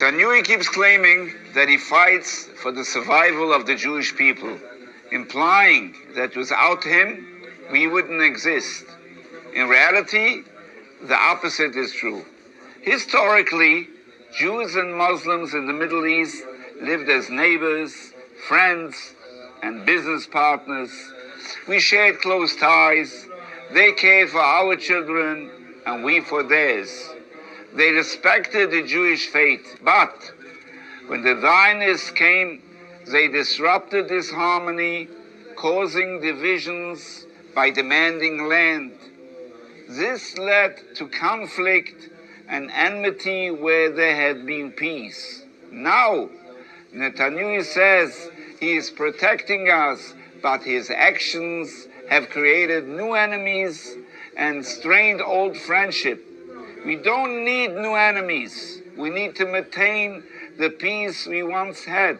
Netanyahu keeps claiming that he fights for the survival of the Jewish people, implying that without him, we wouldn't exist. In reality, the opposite is true. Historically, Jews and Muslims in the Middle East lived as neighbors, friends, and business partners. We shared close ties. They cared for our children, and we for theirs. They respected the Jewish faith, but when the Zionists came, they disrupted this harmony, causing divisions by demanding land. This led to conflict and enmity where there had been peace. Now, Netanyahu says he is protecting us, but his actions have created new enemies and strained old friendship. We don't need new enemies. We need to maintain the peace we once had.